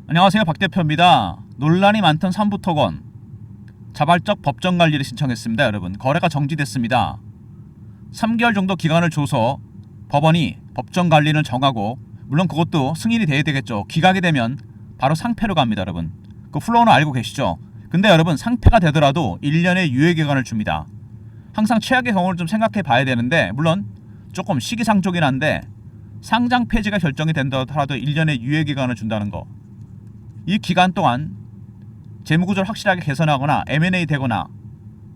안녕하세요, 박 대표입니다. 논란이 많던 삼부토건 자발적 법정 관리를 신청했습니다. 여러분, 거래가 정지됐습니다. 3개월 정도 기간을 줘서 법원이 법정 관리를 정하고, 물론 그것도 승인이 돼야 되겠죠. 기각이 되면 바로 상패로 갑니다. 여러분, 그 플로우는 알고 계시죠? 근데 여러분, 상패가 되더라도 1년의 유예기간을 줍니다. 항상 최악의 경우를 좀 생각해 봐야 되는데, 물론 조금 시기상조긴 한데 상장 폐지가 결정이 된다 하더라도 1년의 유예기간을 준다는 거, 이 기간 동안 재무구조를 확실하게 개선하거나 M&A 되거나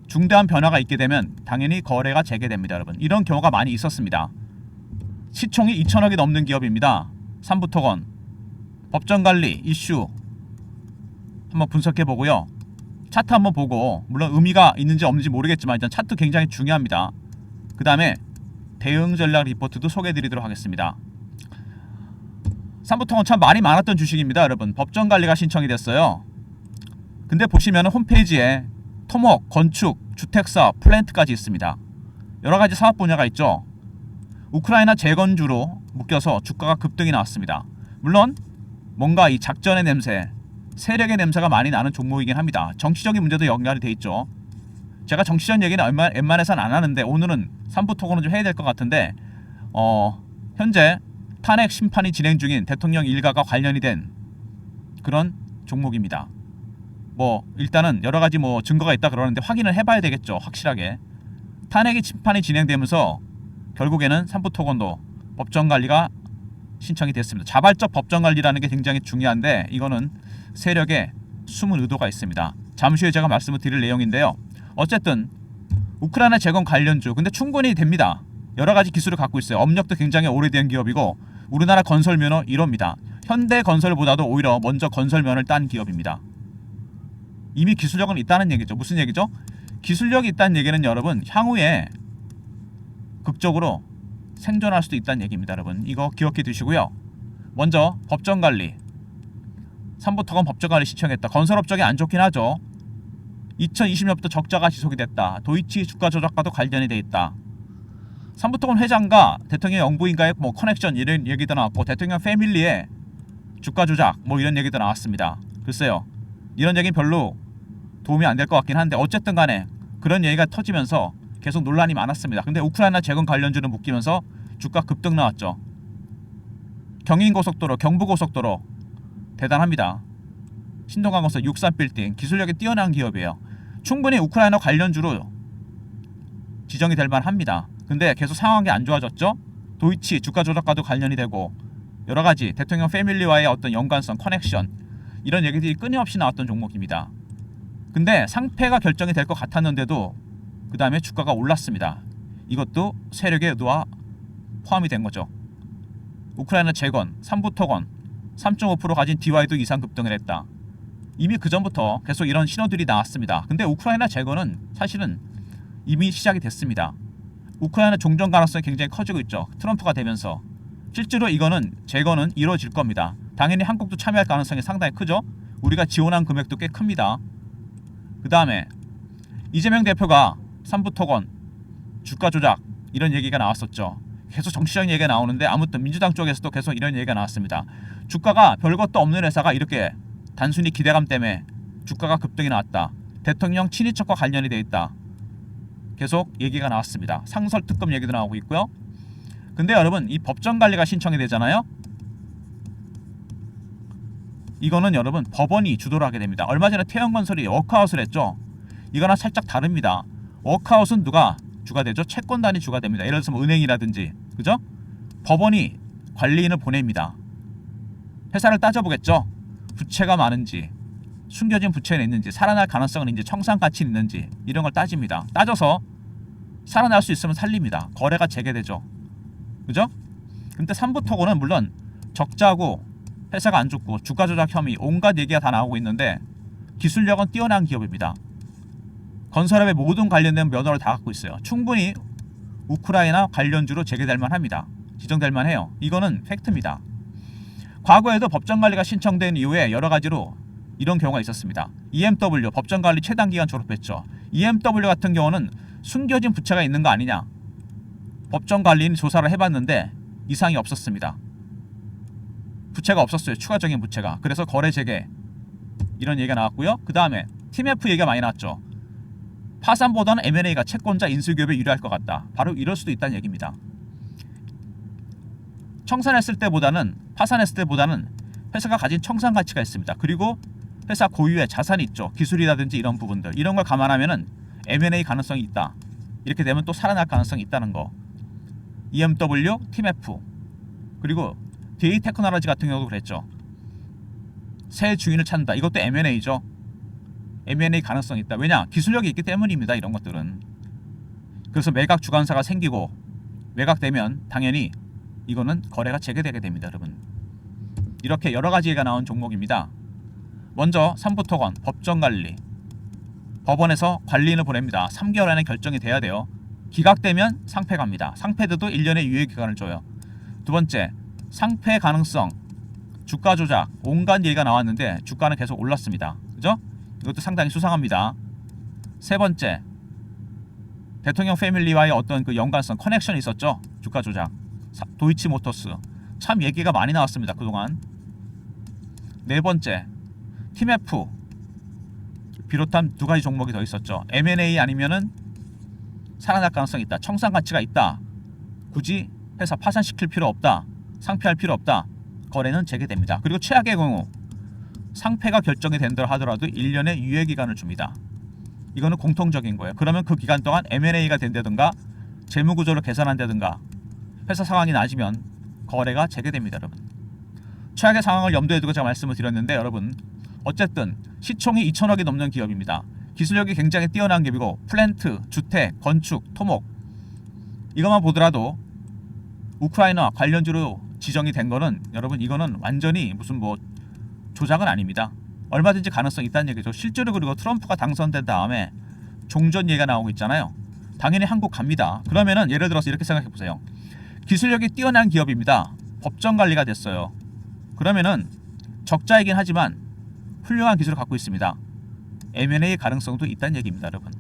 중대한 변화가 있게 되면 당연히 거래가 재개됩니다. 여러분, 이런 경우가 많이 있었습니다. 시총이 2천억이 넘는 기업입니다. 삼부토건 법정관리 이슈 한번 분석해 보고요. 차트 한번 보고, 물론 의미가 있는지 없는지 모르겠지만 일단 차트 굉장히 중요합니다. 그 다음에 대응 전략 리포트도 소개해 드리도록 하겠습니다. 삼부토건 참 말이 많았던 주식입니다. 여러분, 법정관리가 신청이 됐어요. 근데 보시면 홈페이지에 토목, 건축, 주택사업, 플랜트까지 있습니다. 여러가지 사업 분야가 있죠. 우크라이나 재건주로 묶여서 주가가 급등이 나왔습니다. 물론 뭔가 이 작전의 냄새, 세력의 냄새가 많이 나는 종목이긴 합니다. 정치적인 문제도 연관이 돼 있죠. 제가 정치적 얘기는 웬만해서는 안 하는데 오늘은 삼부토건은 좀 해야 될 것 같은데, 현재 탄핵 심판이 진행 중인 대통령 일가가 관련이 된 그런 종목입니다. 뭐 일단은 여러가지 뭐 증거가 있다 그러는데 확인을 해봐야 되겠죠. 확실하게 탄핵이 심판이 진행되면서 결국에는 삼부토건도 법정관리가 신청이 됐습니다. 자발적 법정관리라는 게 굉장히 중요한데 이거는 세력의 숨은 의도가 있습니다. 잠시 후에 제가 말씀을 드릴 내용인데요. 어쨌든 우크라이나 재건 관련주, 근데 충분히 됩니다. 여러가지 기술을 갖고 있어요. 업력도 굉장히 오래된 기업이고 우리나라 건설면허 1호입니다. 현대건설보다도 오히려 먼저 건설면허를 딴 기업입니다. 이미 기술력은 있다는 얘기죠. 무슨 얘기죠? 기술력이 있다는 얘기는 여러분 향후에 극적으로 생존할 수도 있다는 얘기입니다. 여러분, 이거 기억해 두시고요. 먼저 법정관리, 삼부토건 법정관리 신청했다. 건설업적이 안 좋긴 하죠. 2020년부터 적자가 지속이 됐다. 도이치 주가 조작과도 관련이 돼 있다. 삼부토건 회장과 대통령 영부인과의 뭐 커넥션 이런 얘기도 나왔고, 대통령 패밀리의 주가 조작 뭐 이런 얘기도 나왔습니다. 글쎄요, 이런 얘기는 별로 도움이 안 될 것 같긴 한데 어쨌든 간에 그런 얘기가 터지면서 계속 논란이 많았습니다. 근데 우크라이나 재건 관련주는 묶이면서 주가 급등 나왔죠. 경인고속도로, 경부고속도로 대단합니다. 신동강건설, 육산빌딩 기술력이 뛰어난 기업이에요. 충분히 우크라이나 관련주로 지정이 될 만합니다. 근데 계속 상황이 안 좋아졌죠. 도이치 주가 조작과도 관련이 되고 여러가지 대통령 패밀리와의 어떤 연관성, 커넥션 이런 얘기들이 끊임없이 나왔던 종목입니다. 근데 상패가 결정이 될 것 같았는데도 그 다음에 주가가 올랐습니다. 이것도 세력의 의도와 포함이 된 거죠. 우크라이나 재건, 삼부토건 3.5% 가진 DY도 이상 급등을 했다. 이미 그 전부터 계속 이런 신호들이 나왔습니다. 근데 우크라이나 재건은 사실은 이미 시작이 됐습니다. 우크라이나 종전 가능성이 굉장히 커지고 있죠. 트럼프가 되면서 실제로 이거는 재건은 이루어질 겁니다. 당연히 한국도 참여할 가능성이 상당히 크죠. 우리가 지원한 금액도 꽤 큽니다. 그 다음에 이재명 대표가 삼부토건 주가 조작 이런 얘기가 나왔었죠. 계속 정치적인 얘기가 나오는데 아무튼 민주당 쪽에서도 계속 이런 얘기가 나왔습니다. 주가가 별것도 없는 회사가 이렇게 단순히 기대감 때문에 주가가 급등이 나왔다. 대통령 친인척과 관련이 돼 있다. 계속 얘기가 나왔습니다. 상설특검 얘기도 나오고 있고요. 근데 여러분, 이 법정관리가 신청이 되잖아요. 이거는 여러분 법원이 주도를 하게 됩니다. 얼마 전에 태영건설이 워크아웃을 했죠. 이거랑 살짝 다릅니다. 워크아웃은 누가 주가 되죠? 채권단이 주가 됩니다. 예를 들어서 뭐 은행이라든지, 그죠? 법원이 관리인을 보냅니다. 회사를 따져보겠죠. 부채가 많은지, 숨겨진 부채는 있는지, 살아날 가능성은 있는지, 청산 가치는 있는지 이런 걸 따집니다. 따져서 살아날 수 있으면 살립니다. 거래가 재개되죠. 그죠? 근데 삼부토건은 물론 적자고 회사가 안 좋고 주가 조작 혐의 온갖 얘기가 다 나오고 있는데 기술력은 뛰어난 기업입니다. 건설업의 모든 관련된 면허를 다 갖고 있어요. 충분히 우크라이나 관련주로 재개될 만합니다. 지정될 만해요. 이거는 팩트입니다. 과거에도 법정관리가 신청된 이후에 여러 가지로 이런 경우가 있었습니다. EMW 법정관리 최단기간 졸업했죠. EMW 같은 경우는 숨겨진 부채가 있는 거 아니냐, 법정관리인 조사를 해봤는데 이상이 없었습니다. 부채가 없었어요. 추가적인 부채가. 그래서 거래 재개 이런 얘기가 나왔고요. 그 다음에 TMF 얘기가 많이 나왔죠. 파산보다는 M&A가 채권자 인수기업에 유리할 것 같다. 바로 이럴 수도 있다는 얘기입니다. 청산했을 때보다는 파산했을 때보다는 회사가 가진 청산 가치가 있습니다. 그리고 회사 고유의 자산이 있죠. 기술이라든지 이런 부분들. 이런 걸 감안하면은 M&A 가능성이 있다. 이렇게 되면 또 살아날 가능성이 있다는 거. EMW, TMF 그리고 DA 테크놀로지 같은 경우도 그랬죠. 새 주인을 찾는다. 이것도 M&A죠. M&A 가능성이 있다. 왜냐? 기술력이 있기 때문입니다. 이런 것들은. 그래서 매각 주관사가 생기고 매각되면 당연히 이거는 거래가 재개되게 됩니다. 여러분. 이렇게 여러 가지가 나온 종목입니다. 먼저 삼부토건 법정관리. 법원에서 관리인을 보냅니다. 3개월 안에 결정이 돼야 돼요. 기각되면 상패 갑니다. 상패들도 1년의 유예기간을 줘요. 두 번째, 상패 가능성, 주가 조작, 온갖 얘기가 나왔는데 주가는 계속 올랐습니다. 그죠? 이것도 상당히 수상합니다. 세 번째, 대통령 패밀리와의 어떤 그 연관성, 커넥션이 있었죠. 주가 조작. 도이치모터스. 참 얘기가 많이 나왔습니다. 그동안. 네 번째, TMF 비롯한 두 가지 종목이 더 있었죠. M&A 아니면은 살아날 가능성이 있다. 청산 가치가 있다. 굳이 회사 파산시킬 필요 없다. 상폐할 필요 없다. 거래는 재개됩니다. 그리고 최악의 경우 상폐가 결정이 된다 하더라도 1년의 유예기간을 줍니다. 이거는 공통적인 거예요. 그러면 그 기간 동안 M&A가 된다든가 재무구조를 개선한다든가 회사 상황이 나아지면 거래가 재개됩니다. 여러분. 최악의 상황을 염두에 두고 제가 말씀을 드렸는데 여러분 어쨌든 시총이 2천억이 넘는 기업입니다. 기술력이 굉장히 뛰어난 기업이고 플랜트, 주택, 건축, 토목 이것만 보더라도 우크라이나 관련주로 지정이 된 거는 여러분 이거는 완전히 무슨 뭐 조작은 아닙니다. 얼마든지 가능성이 있다는 얘기죠. 실제로 그리고 트럼프가 당선된 다음에 종전 얘기가 나오고 있잖아요. 당연히 한국 갑니다. 그러면은 예를 들어서 이렇게 생각해 보세요. 기술력이 뛰어난 기업입니다. 법정 관리가 됐어요. 그러면은 적자이긴 하지만 훌륭한 기술을 갖고 있습니다. M&A 가능성도 있다는 얘기입니다. 여러분.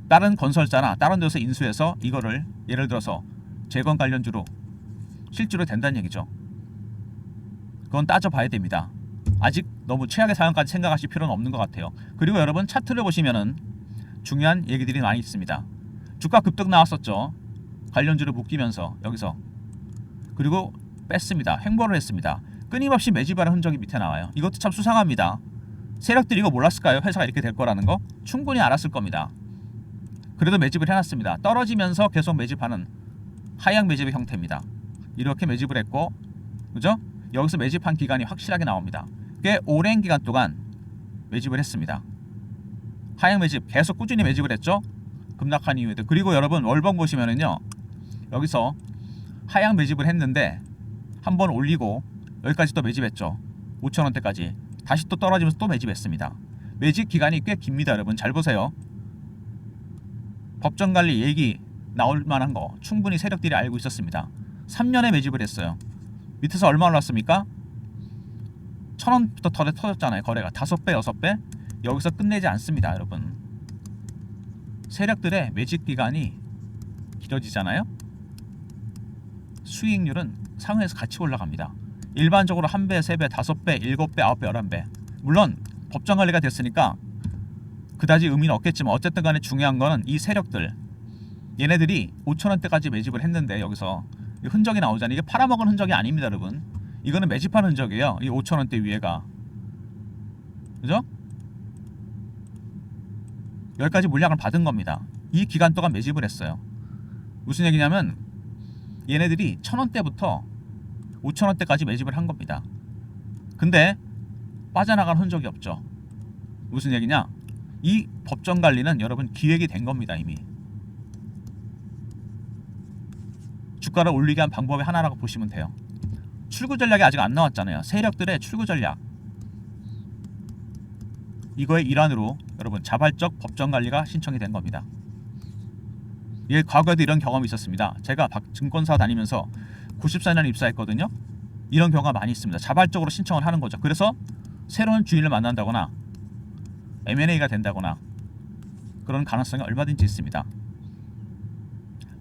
다른 건설사나 다른 데서 인수해서 이거를 예를 들어서 재건 관련주로 실제로 된다는 얘기죠. 그건 따져봐야 됩니다. 아직 너무 최악의 상황까지 생각하실 필요는 없는 것 같아요. 그리고 여러분 차트를 보시면은 중요한 얘기들이 많이 있습니다. 주가 급등 나왔었죠. 관련주를 묶이면서 여기서 그리고 뺐습니다. 횡보를 했습니다. 끊임없이 매집하는 흔적이 밑에 나와요. 이것도 참 수상합니다. 세력들이 이거 몰랐을까요? 회사가 이렇게 될 거라는 거? 충분히 알았을 겁니다. 그래도 매집을 해놨습니다. 떨어지면서 계속 매집하는 하향 매집의 형태입니다. 이렇게 매집을 했고 그죠? 여기서 매집한 기간이 확실하게 나옵니다. 꽤 오랜 기간 동안 매집을 했습니다. 하향 매집 계속 꾸준히 매집을 했죠. 급락한 이후에도. 그리고 여러분 월봉 보시면은요. 여기서 하향 매집을 했는데 한번 올리고 여기까지 또 매집했죠. 5,000원대까지. 다시 또 떨어지면서 또 매집했습니다. 매집 기간이 꽤 깁니다. 여러분 잘 보세요. 법정관리 얘기 나올 만한 거 충분히 세력들이 알고 있었습니다. 3년에 매집을 했어요. 밑에서 얼마 올랐습니까? 1,000원부터 더 터졌잖아요. 거래가 5배 6배 여기서 끝내지 않습니다. 여러분 세력들의 매집 기간이 길어지잖아요. 수익률은 상회에서 같이 올라갑니다. 일반적으로 1배, 3배, 5배, 7배, 9배, 11배 물론 법정관리가 됐으니까 그다지 의미는 없겠지만 어쨌든 간에 중요한 거는 이 세력들 얘네들이 5,000원대까지 매집을 했는데 여기서 흔적이 나오잖아요. 이게 팔아먹은 흔적이 아닙니다. 여러분 이거는 매집한 흔적이에요. 이 5,000원대 위에가 그죠? 여기까지 물량을 받은 겁니다. 이 기간 동안 매집을 했어요. 무슨 얘기냐면 얘네들이 1,000원대부터 5,000원대까지 매집을 한 겁니다. 근데 빠져나간 흔적이 없죠. 무슨 얘기냐? 이 법정 관리는 여러분 기획이 된 겁니다. 이미 주가를 올리게 한 방법의 하나라고 보시면 돼요. 출구 전략이 아직 안 나왔잖아요. 세력들의 출구 전략 이거의 일환으로 여러분 자발적 법정 관리가 신청이 된 겁니다. 예, 과거에도 이런 경험이 있었습니다. 제가 증권사 다니면서 94년 입사했거든요. 이런 경우가 많이 있습니다. 자발적으로 신청을 하는 거죠. 그래서 새로운 주인을 만난다거나 M&A가 된다거나 그런 가능성이 얼마든지 있습니다.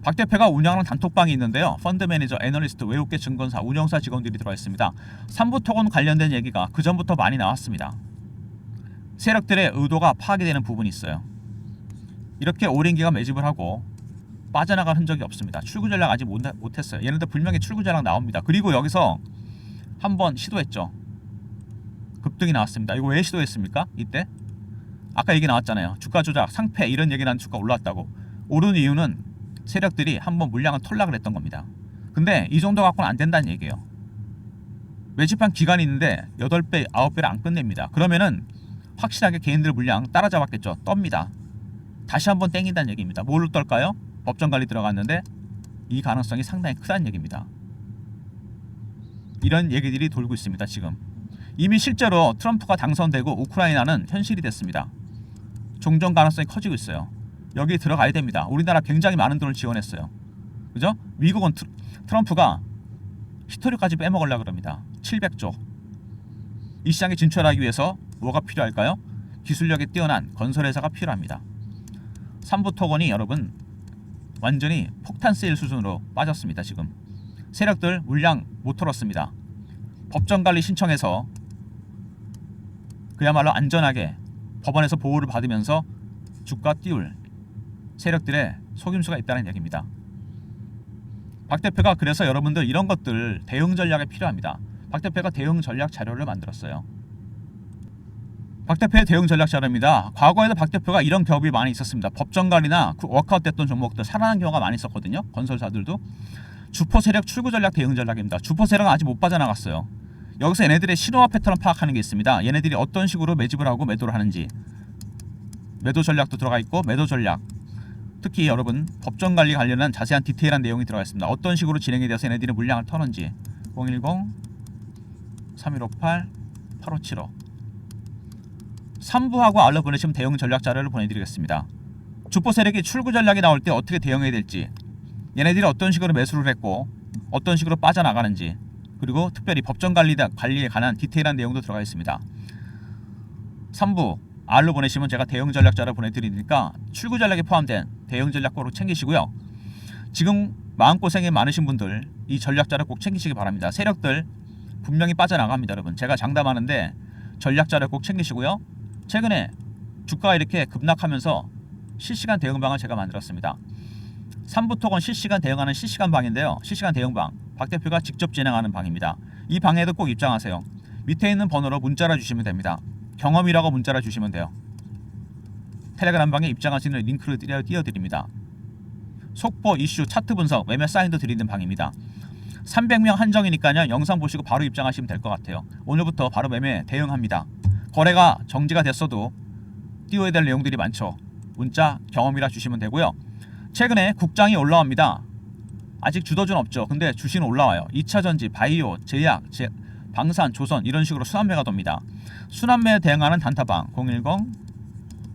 박 대표가 운영하는 단톡방이 있는데요. 펀드 매니저, 애널리스트, 외국계 증권사, 운영사 직원들이 들어가 있습니다. 3부 토건 관련된 얘기가 그 전부터 많이 나왔습니다. 세력들의 의도가 파악이 되는 부분이 있어요. 이렇게 오랜 기간 매집을 하고 빠져나갈 흔적이 없습니다. 출구 전략 아직 못했어요. 얘네들 분명히 출구 전략 나옵니다. 그리고 여기서 한번 시도했죠. 급등이 나왔습니다. 이거 왜 시도했습니까? 이때 아까 얘기 나왔잖아요. 주가 조작, 상패 이런 얘기 난 주가 올랐다고. 오른 이유는 세력들이 한번 물량을 털락을 했던 겁니다. 근데 이 정도 갖고는 안 된다는 얘기예요. 매집한 기간이 있는데 8배, 9배를 안 끝냅니다. 그러면은 확실하게 개인들 물량 따라잡았겠죠. 떱니다. 다시 한번 땡긴다는 얘기입니다. 뭘로 떨까요? 법정관리 들어갔는데 이 가능성이 상당히 크다는 얘기입니다. 이런 얘기들이 돌고 있습니다. 지금 이미 실제로 트럼프가 당선되고 우크라이나는 현실이 됐습니다. 종전 가능성이 커지고 있어요. 여기 들어가야 됩니다. 우리나라 굉장히 많은 돈을 지원했어요. 그죠? 미국은 트럼프가 히토리까지 빼먹으려고 그럽니다. 700조. 이 시장에 진출하기 위해서 뭐가 필요할까요? 기술력이 뛰어난 건설회사가 필요합니다. 3부 토건이 여러분 완전히 폭탄 세일 수준으로 빠졌습니다. 지금 세력들 물량 못 털었습니다. 법정관리 신청해서 그야말로 안전하게 법원에서 보호를 받으면서 주가 띄울 세력들의 속임수가 있다는 얘기입니다. 박 대표가 그래서 여러분들 이런 것들 대응 전략이 필요합니다. 박 대표가 대응 전략 자료를 만들었어요. 박 대표의 대응 전략 자료입니다. 과거에도 박 대표가 이런 경험이 많이 있었습니다. 법정관리나 워크아웃 됐던 종목들 살아난 경우가 많이 있었거든요. 건설사들도. 주포 세력 출구 전략 대응 전략입니다. 주포 세력은 아직 못 빠져나갔어요. 여기서 얘네들의 신호와 패턴을 파악하는 게 있습니다. 얘네들이 어떤 식으로 매집을 하고 매도를 하는지. 매도 전략도 들어가 있고 매도 전략. 특히 여러분 법정관리 관련한 자세한 디테일한 내용이 들어가 있습니다. 어떤 식으로 진행이 되어서 얘네들이 물량을 터는지. 010-3158-8575 3부하고 알려 보내시면 대응 전략 자료를 보내드리겠습니다. 주포 세력이 출구 전략이 나올 때 어떻게 대응해야 될지, 얘네들이 어떤 식으로 매수를 했고 어떤 식으로 빠져나가는지, 그리고 특별히 법정관리에 관한 디테일한 내용도 들어가 있습니다. 3부 R로 보내시면 제가 대응 전략 자료 보내드리니까 출구 전략에 포함된 대응 전략 꼭 챙기시고요. 지금 마음고생이 많으신 분들 이 전략 자료 꼭 챙기시기 바랍니다. 세력들 분명히 빠져나갑니다. 여러분 제가 장담하는데 전략 자료 꼭 챙기시고요. 최근에 주가가 이렇게 급락하면서 실시간 대응방을 제가 만들었습니다. 3부 토건 실시간 대응하는 실시간 방인데요. 실시간 대응방 박 대표가 직접 진행하는 방입니다. 이 방에도 꼭 입장하세요. 밑에 있는 번호로 문자를 주시면 됩니다. 경험이라고 문자를 주시면 돼요. 텔레그램 방에 입장하시는 링크를 띄워드립니다. 속보, 이슈, 차트 분석, 매매 사인도 드리는 방입니다. 300명 한정이니까요. 영상 보시고 바로 입장하시면 될 것 같아요. 오늘부터 바로 매매 대응합니다. 거래가 정지가 됐어도 띄워야 될 내용들이 많죠. 문자 경험이라 주시면 되고요. 최근에 국장이 올라옵니다. 아직 주도주는 없죠. 근데 주식은 올라와요. 2차전지, 바이오, 제약, 방산, 조선 이런 식으로 순환매가 돕니다. 순환매에 대응하는 단타방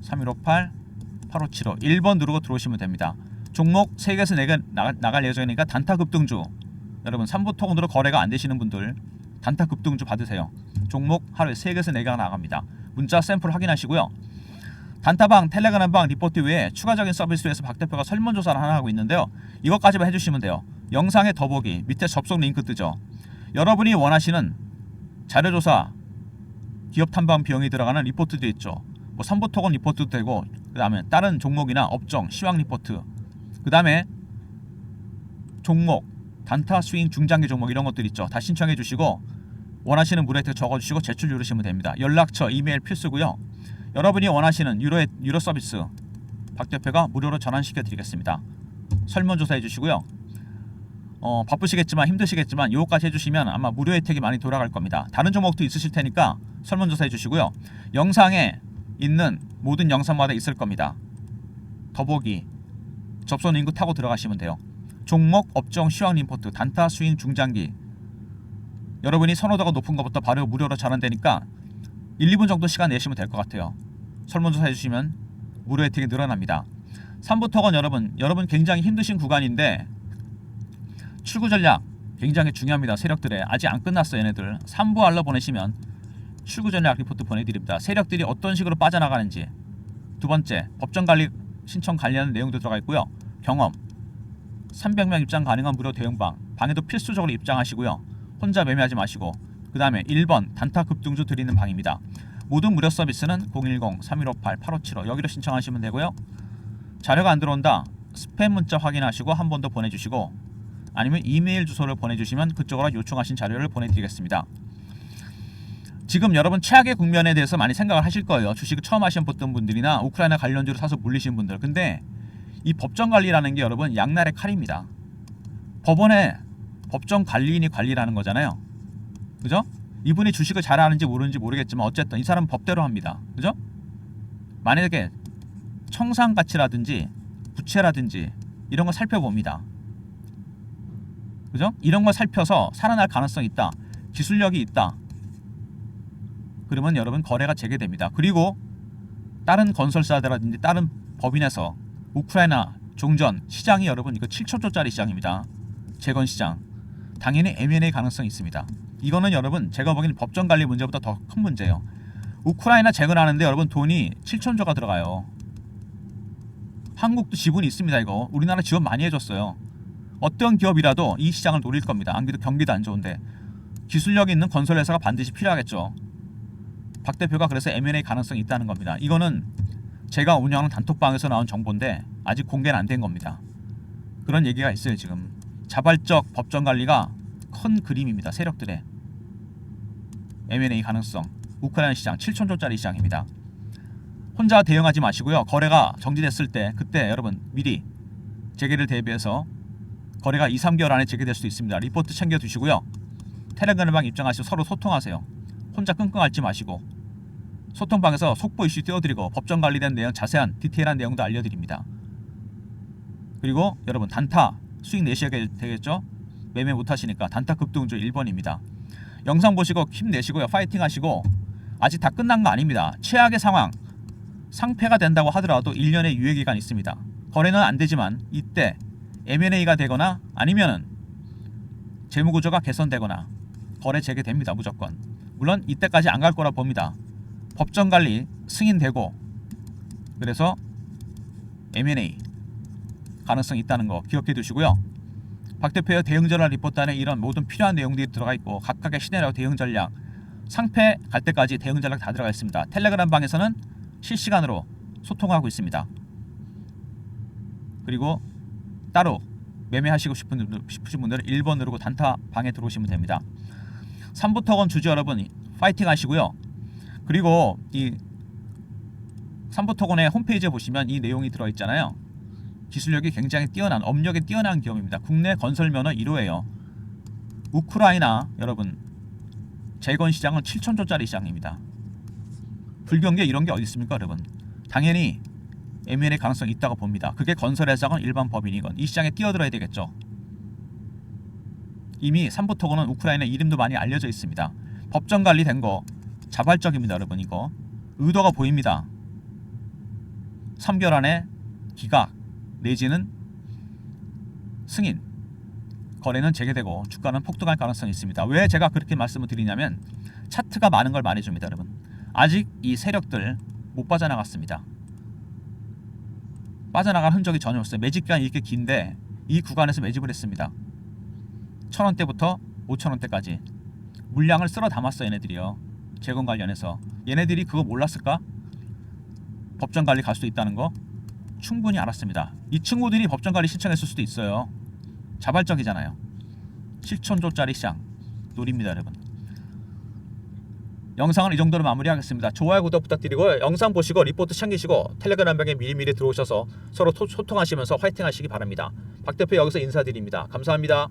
010-3158-8575 1번 누르고 들어오시면 됩니다. 종목 3개에서 4개 나갈 예정이니까 단타 급등주 여러분 3부 토건으로 거래가 안 되시는 분들 단타 급등주 받으세요. 종목 하루에 3개에서 4개가 나갑니다. 문자 샘플 확인하시고요. 단타방, 텔레그램방, 리포트 외에 추가적인 서비스에서 박 대표가 설문조사를 하나 하고 있는데요. 이것까지만 해주시면 돼요. 영상의 더보기 밑에 접속 링크 뜨죠. 여러분이 원하시는 자료조사, 기업 탐방 비용이 들어가는 리포트도 있죠. 뭐 3부 토건 리포트도 되고 그 다음에 다른 종목이나 업종, 시황 리포트 그 다음에 종목, 단타, 스윙, 중장기 종목 이런 것들 있죠. 다 신청해 주시고 원하시는 무료 혜택 적어주시고 제출 누르시면 됩니다. 연락처, 이메일 필수고요. 여러분이 원하시는 유료 서비스 박 대표가 무료로 전환시켜 드리겠습니다. 설문조사 해주시고요. 바쁘시겠지만 힘드시겠지만 요거까지 해주시면 아마 무료 혜택이 많이 돌아갈 겁니다. 다른 종목도 있으실 테니까 설문조사 해주시고요. 영상에 있는 모든 영상마다 있을 겁니다. 더보기 접속 링크 타고 들어가시면 돼요. 종목, 업종, 시황 리포트, 단타, 스윙, 중장기 여러분이 선호도가 높은 것부터 바로 무료로 전환되니까 1, 2분 정도 시간 내시면 될 것 같아요. 설문조사 해주시면 무료 혜택이 늘어납니다. 3부 토건 여러분 굉장히 힘드신 구간인데 출구 전략 굉장히 중요합니다. 세력들의 아직 안 끝났어요. 얘네들 3부 알러 보내시면 출구 전략 리포트 보내드립니다. 세력들이 어떤 식으로 빠져나가는지 두 번째 법정관리 신청 관련 내용도 들어가 있고요. 경험 300명 입장 가능한 무료 대응방. 방에도 필수적으로 입장하시고요. 혼자 매매하지 마시고. 그 다음에 1번 단타 급등주 드리는 방입니다. 모든 무료 서비스는 010-3158-8575 여기로 신청하시면 되고요. 자료가 안 들어온다. 스팸 문자 확인하시고 한 번 더 보내주시고, 아니면 이메일 주소를 보내주시면 그쪽으로 요청하신 자료를 보내드리겠습니다. 지금 여러분 최악의 국면에 대해서 많이 생각을 하실 거예요. 주식을 처음 하셨던 분들이나 우크라이나 관련주를 사서 물리신 분들. 근데 이 법정 관리라는 게 여러분 양날의 칼입니다. 법원에 법정 관리인이 관리라는 거잖아요. 그죠? 이분이 주식을 잘 아는지 모르는지 모르겠지만 어쨌든 이 사람은 법대로 합니다. 그죠? 만약에 청산 가치라든지 부채라든지 이런 거 살펴봅니다. 그죠? 이런 거 살펴서 살아날 가능성이 있다. 기술력이 있다. 그러면 여러분 거래가 재개됩니다. 그리고 다른 건설사들라든지 다른 법인에서 우크라이나 종전 시장이 여러분 이거 7천조짜리 시장입니다. 재건 시장. 당연히 M&A 가능성이 있습니다. 이거는 여러분 제가 보기에는 법정 관리 문제보다 더 큰 문제예요. 우크라이나 재건하는데 여러분 돈이 7천조가 들어가요. 한국도 지분이 있습니다. 이거 우리나라 지원 많이 해줬어요. 어떤 기업이라도 이 시장을 노릴 겁니다. 안 그래도 경기도 안 좋은데 기술력이 있는 건설회사가 반드시 필요하겠죠. 박 대표가 그래서 M&A 가능성이 있다는 겁니다. 이거는 제가 운영하는 단톡방에서 나온 정보인데 아직 공개는 안 된 겁니다. 그런 얘기가 있어요. 지금 자발적 법정 관리가 큰 그림입니다. 세력들의 M&A 가능성. 우크라이나 시장 7천조짜리 시장입니다. 혼자 대응하지 마시고요. 거래가 정지됐을 때 그때 여러분 미리 재개를 대비해서 거래가 2, 3개월 안에 재개될 수도 있습니다. 리포트 챙겨두시고요. 텔레그램방 입장하시고 서로 소통하세요. 혼자 끙끙 앓지 마시고 소통방에서 속보 이슈 띄워드리고 법정 관리된 내용 자세한 디테일한 내용도 알려드립니다. 그리고 여러분 단타 수익 내셔야 되겠죠? 매매 못하시니까 단타 급등주 1번입니다. 영상 보시고 힘내시고요. 파이팅 하시고 아직 다 끝난 거 아닙니다. 최악의 상황 상패가 된다고 하더라도 1년의 유예기간이 있습니다. 거래는 안 되지만 이때 M&A가 되거나 아니면은 재무구조가 개선되거나 거래 재개됩니다. 무조건. 물론 이때까지 안 갈 거라 봅니다. 법정관리 승인되고 그래서 M&A 가능성이 있다는 거 기억해 두시고요. 박 대표의 대응전략 리포트안에 이런 모든 필요한 내용들이 들어가 있고 각각의 시나리오 대응 전략 상패 갈 때까지 대응 전략 다 들어가 있습니다. 텔레그램 방에서는 실시간으로 소통하고 있습니다. 그리고 따로 매매하시고 싶으신 분들은 1번 누르고 단타 방에 들어오시면 됩니다. 3부터건 주주 여러분 파이팅 하시고요. 그리고 이 3부토건의 홈페이지에 보시면 이 내용이 들어있잖아요. 기술력이 굉장히 뛰어난 업력이 뛰어난 기업입니다. 국내 건설 면허 1호예요. 우크라이나 여러분 재건 시장은 7천조짜리 시장입니다. 불경기에 이런 게 어디 있습니까 여러분. 당연히 M&A 가능성이 있다고 봅니다. 그게 건설회사건 일반 법인이건 이 시장에 뛰어들어야 되겠죠. 이미 3부토건은 우크라이나 이름도 많이 알려져 있습니다. 법정 관리된 거 자발적입니다 여러분. 이거 의도가 보입니다. 3개월 안에 기각 내지는 승인 거래는 재개되고 주가는 폭등할 가능성이 있습니다. 왜 제가 그렇게 말씀을 드리냐면 차트가 많은 걸 말해줍니다 여러분. 아직 이 세력들 못 빠져나갔습니다. 빠져나갈 흔적이 전혀 없어요. 매집기간이 이렇게 긴데 이 구간에서 매집을 했습니다. 1,000원대부터 5,000원대까지 물량을 쓸어 담았어 얘네들이요. 재건 관련해서 얘네들이 그거 몰랐을까? 법정 관리 갈 수 있다는 거 충분히 알았습니다. 이 친구들이 법정 관리 신청했을 수도 있어요. 자발적이잖아요. 7천조짜리 시장 노립니다 여러분. 영상은 이 정도로 마무리하겠습니다. 좋아요 구독 부탁드리고요. 영상 보시고 리포트 챙기시고 텔레그램 방에 미리미리 들어오셔서 서로 소통하시면서 화이팅 하시기 바랍니다. 박 대표 여기서 인사드립니다. 감사합니다.